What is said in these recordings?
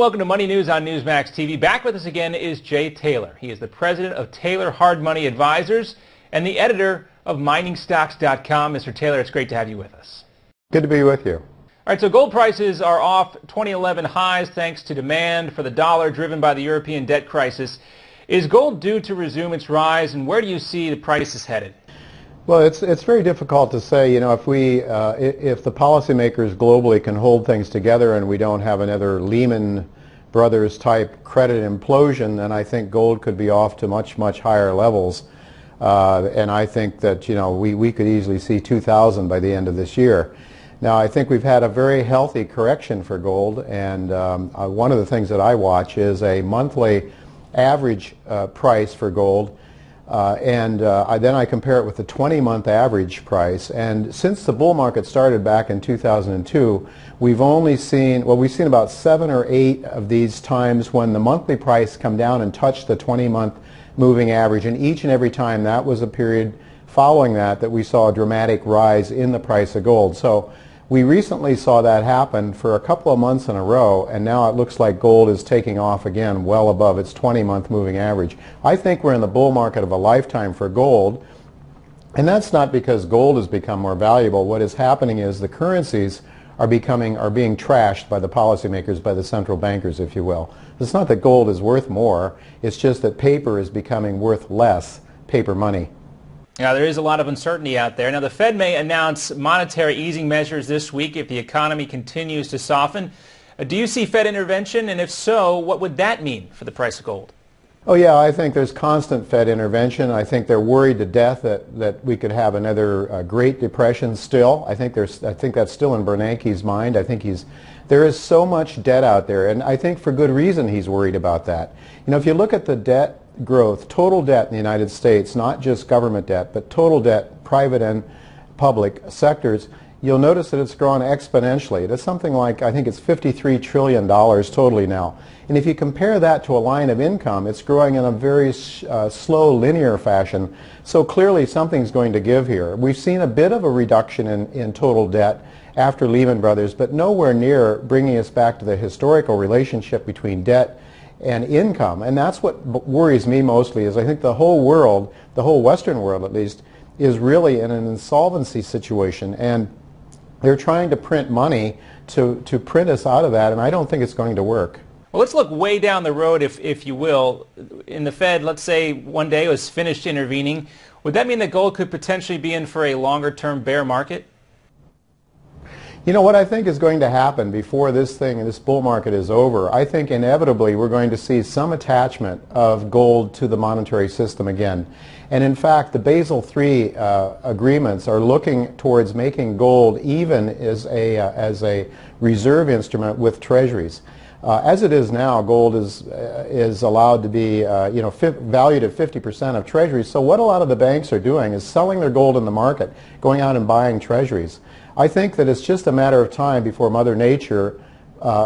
welcome to Money News on Newsmax TV. Back with us again is Jay Taylor. He is the president of Taylor Hard Money Advisors and the editor of MiningStocks.com. Mr. Taylor, it's great to have you with us. Good to be with you. All right, so gold prices are off 2011 highs thanks to demand for the dollar driven by the European debt crisis. Is gold due to resume its rise, and where do you see the prices headed? Well, it's very difficult to say. If the policymakers globally can hold things together and we don't have another Lehman Brothers type credit implosion, then I think gold could be off to much higher levels. And I think that we could easily see 2,000 by the end of this year. Now, I think we've had a very healthy correction for gold, and one of the things that I watch is a monthly average price for gold. Then I compare it with the 20-month average price. And since the bull market started back in 2002, we've seen about 7 or 8 of these times when the monthly price come down and touch the 20-month moving average. And each and every time that was a period following that we saw a dramatic rise in the price of gold. So we recently saw that happen for a couple of months in a row, and now it looks like gold is taking off again well above its 20-month moving average. I think we're in the bull market of a lifetime for gold, and that's not because gold has become more valuable. What is happening is the currencies are being trashed by the policymakers, by the central bankers, if you will. It's not that gold is worth more, it's just that paper is becoming worth less, paper money. Now, there is a lot of uncertainty out there. Now, the Fed may announce monetary easing measures this week if the economy continues to soften. Do you see Fed intervention? And if so, what would that mean for the price of gold? Oh, yeah, I think there's constant Fed intervention. I think they're worried to death that we could have another Great Depression still. I think that's still in Bernanke's mind. I think there is so much debt out there, and I think for good reason he's worried about that. If you look at the debt growth, total debt in the United States, not just government debt, but total debt, private and public sectors, you'll notice that it's grown exponentially. It's something like, I think it's $53 trillion totally now. And if you compare that to a line of income, it's growing in a very slow, linear fashion. So clearly something's going to give here. We've seen a bit of a reduction in total debt after Lehman Brothers, but nowhere near bringing us back to the historical relationship between debt and income. And that's what worries me mostly, is I think the whole world, the whole Western world at least, is really in an insolvency situation, and they're trying to print money to print us out of that, and I don't think it's going to work. Well, let's look way down the road, if you will. In the Fed, let's say one day it was finished intervening. Would that mean that gold could potentially be in for a longer-term bear market? What I think is going to happen before this bull market is over, I think inevitably we're going to see some attachment of gold to the monetary system again. And in fact, the Basel III agreements are looking towards making gold even as a reserve instrument with treasuries. As it is now, gold is allowed to be valued at 50% of treasuries. So what a lot of the banks are doing is selling their gold in the market, going out and buying treasuries. I think that it's just a matter of time before Mother Nature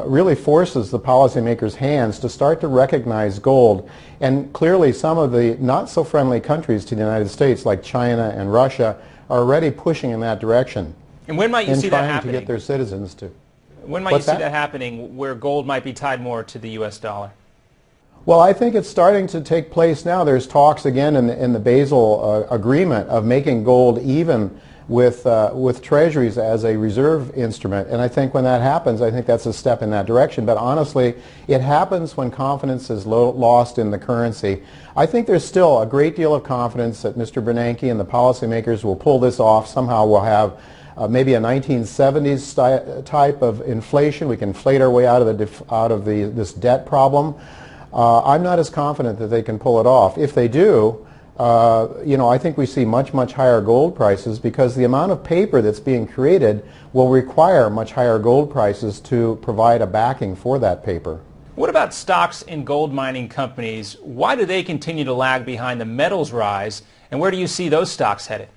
really forces the policymakers' hands to start to recognize gold. And clearly some of the not-so-friendly countries to the United States, like China and Russia, are already pushing in that direction. And when might you see that happening? Trying to get their citizens to. When might you see that happening, where gold might be tied more to the U.S. dollar? Well, I think it's starting to take place now. There's talks again in the Basel agreement of making gold even with treasuries as a reserve instrument, and I think when that happens, I think that's a step in that direction. But honestly, it happens when confidence is lost in the currency. I think there's still a great deal of confidence that Mr. Bernanke and the policymakers will pull this off. Somehow we'll have maybe a 1970s type of inflation. We can inflate our way out of this debt problem. I'm not as confident that they can pull it off. If they do, I think we see much higher gold prices, because the amount of paper that's being created will require much higher gold prices to provide a backing for that paper. What about stocks in gold mining companies? Why do they continue to lag behind the metals rise, and where do you see those stocks headed?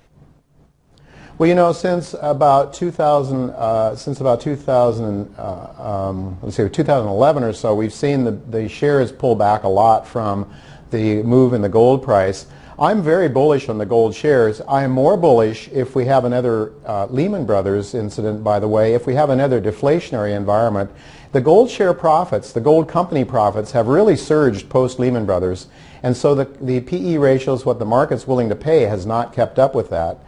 Well, since about 2011 or so, we've seen the shares pull back a lot from the move in the gold price. I'm very bullish on the gold shares. I am more bullish if we have another Lehman Brothers incident, by the way, if we have another deflationary environment. The gold share profits, the gold company profits, have really surged post-Lehman Brothers, and so the PE ratios, what the market's willing to pay, has not kept up with that.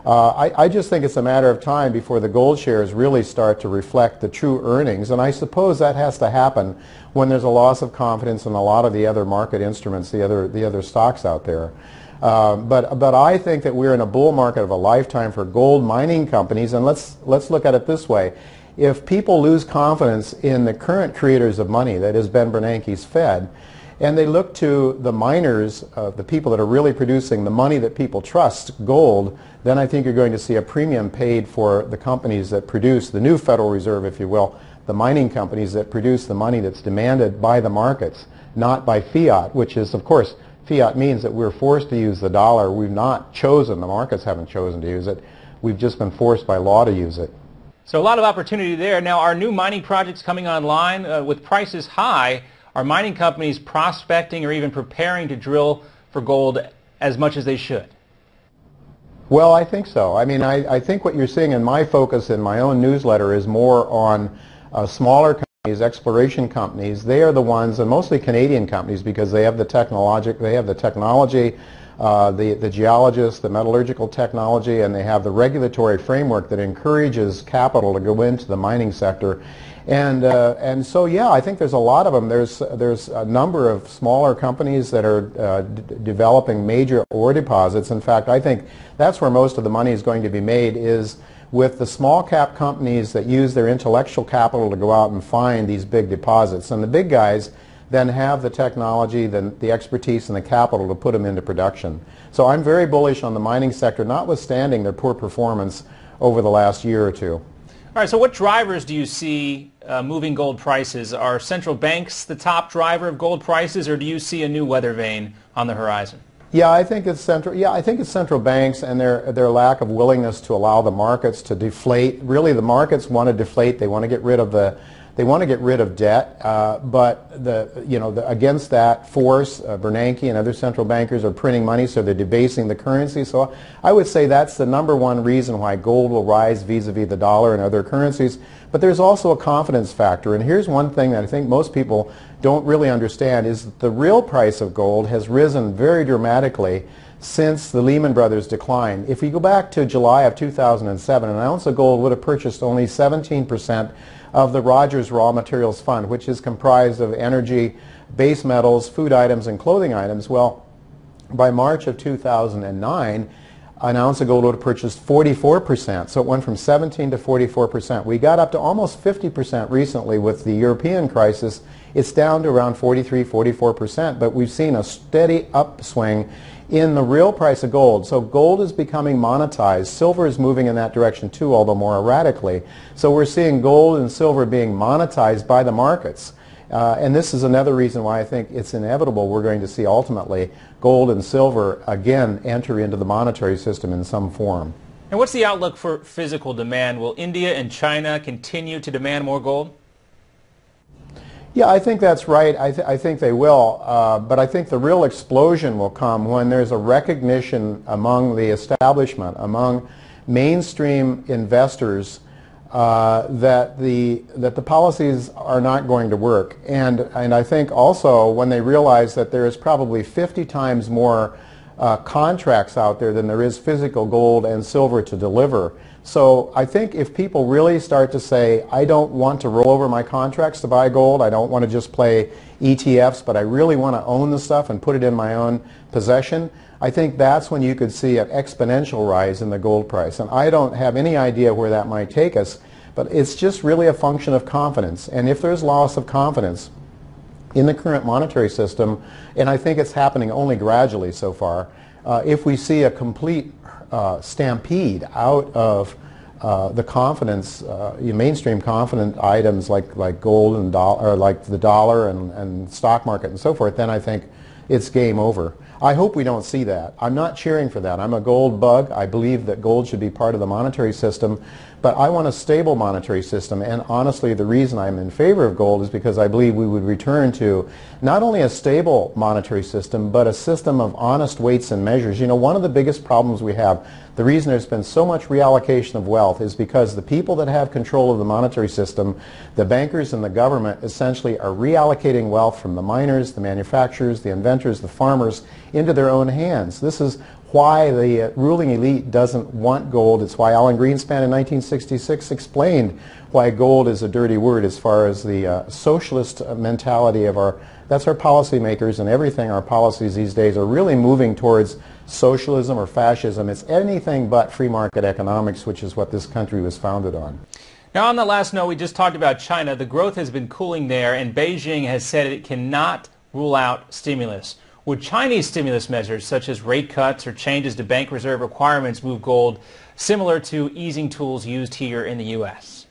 I just think it's a matter of time before the gold shares really start to reflect the true earnings, and I suppose that has to happen when there's a loss of confidence in a lot of the other market instruments, the other stocks out there. But I think that we're in a bull market of a lifetime for gold mining companies, and let's look at it this way. If people lose confidence in the current creators of money, that is Ben Bernanke's Fed, and they look to the miners, the people that are really producing the money that people trust, gold, then I think you're going to see a premium paid for the companies that produce, the new Federal Reserve, if you will, the mining companies that produce the money that's demanded by the markets, not by fiat, which is, of course, fiat means that we're forced to use the dollar. We've not chosen, the markets haven't chosen to use it. We've just been forced by law to use it. So a lot of opportunity there. Now, are new mining projects coming online with prices high? Are mining companies prospecting or even preparing to drill for gold as much as they should? Well, I think so. I mean, I think what you're seeing in my focus in my own newsletter is more on smaller companies, exploration companies. They are the ones, and mostly Canadian companies, because they have the technology, the geologists, the metallurgical technology, and they have the regulatory framework that encourages capital to go into the mining sector. And so, yeah, I think there's a lot of them. There's a number of smaller companies that are developing major ore deposits. In fact, I think that's where most of the money is going to be made, is with the small cap companies that use their intellectual capital to go out and find these big deposits. And the big guys then have the technology, the expertise, and the capital to put them into production. So I'm very bullish on the mining sector, notwithstanding their poor performance over the last year or two. All right, so what drivers do you see moving gold prices? Are central banks the top driver of gold prices, or do you see a new weather vane on the horizon? Yeah, I think it's central banks and their lack of willingness to allow the markets to deflate. Really, the markets want to deflate. They want to get rid of debt, but against that force, Bernanke and other central bankers are printing money, so they're debasing the currency. So I would say that's the number one reason why gold will rise vis-a-vis the dollar and other currencies. But there's also a confidence factor, and here's one thing that I think most people don't really understand, is that the real price of gold has risen very dramatically since the Lehman Brothers decline. If you go back to July of 2007, an ounce of gold would have purchased only 17% of the Rogers Raw Materials Fund, which is comprised of energy, base metals, food items, and clothing items. Well, by March of 2009, an ounce of gold would have purchased 44%. So it went from 17 to 44%. We got up to almost 50% recently with the European crisis. It's down to around 43, 44%, but we've seen a steady upswing in the real price of gold. So gold is becoming monetized. Silver is moving in that direction too, although more erratically. So we're seeing gold and silver being monetized by the markets. And this is another reason why I think it's inevitable we're going to see ultimately gold and silver again enter into the monetary system in some form. And what's the outlook for physical demand? Will India and China continue to demand more gold? Yeah, I think that's right. I think they will. But I think the real explosion will come when there's a recognition among the establishment, among mainstream investors, that the policies are not going to work. And I think also when they realize that there is probably 50 times more contracts out there than there is physical gold and silver to deliver. So I think if people really start to say, I don't want to roll over my contracts to buy gold, I don't want to just play ETFs, but I really want to own the stuff and put it in my own possession, I think that's when you could see an exponential rise in the gold price. And I don't have any idea where that might take us, but it's just really a function of confidence. And if there's loss of confidence in the current monetary system, and I think it's happening only gradually so far, if we see a complete stampede out of the confidence, mainstream confident items like gold and dollar, or like the dollar and stock market and so forth, then I think it's game over. I hope we don't see that. I'm not cheering for that. I'm a gold bug. I believe that gold should be part of the monetary system, but I want a stable monetary system, and honestly the reason I'm in favor of gold is because I believe we would return to not only a stable monetary system, but a system of honest weights and measures. You know, one of the biggest problems we have, the reason there's been so much reallocation of wealth, is because the people that have control of the monetary system, the bankers and the government, essentially are reallocating wealth from the miners, the manufacturers, the inventors, the farmers, into their own hands. This is why the ruling elite doesn't want gold. It's why Alan Greenspan in 1966 explained why gold is a dirty word as far as the socialist mentality of that's our policymakers, and everything, our policies these days are really moving towards socialism or fascism. It's anything but free market economics, which is what this country was founded on. Now, on the last note, we just talked about China. The growth has been cooling there, and Beijing has said it cannot rule out stimulus. Would Chinese stimulus measures, such as rate cuts or changes to bank reserve requirements, move gold similar to easing tools used here in the U.S.?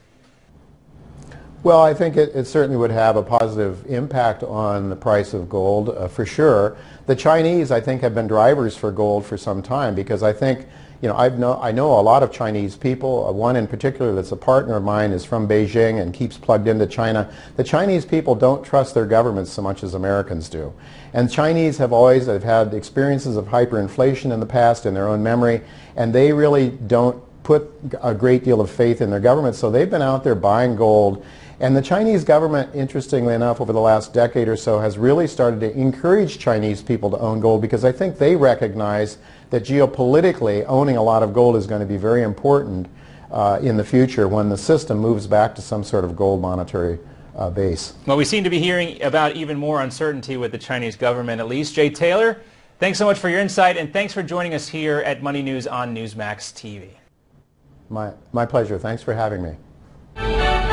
Well, I think it certainly would have a positive impact on the price of gold, for sure. The Chinese, I think, have been drivers for gold for some time, because I think, you know, I know a lot of Chinese people. One in particular that's a partner of mine is from Beijing and keeps plugged into China. The Chinese people don't trust their governments so much as Americans do. And Chinese have had experiences of hyperinflation in the past in their own memory, and they really don't put a great deal of faith in their government. So they've been out there buying gold. And the Chinese government, interestingly enough, over the last decade or so, has really started to encourage Chinese people to own gold, because I think they recognize that geopolitically owning a lot of gold is going to be very important in the future when the system moves back to some sort of gold monetary base. Well, we seem to be hearing about even more uncertainty with the Chinese government, at least. Jay Taylor, thanks so much for your insight, and thanks for joining us here at Money News on Newsmax TV. My pleasure. Thanks for having me.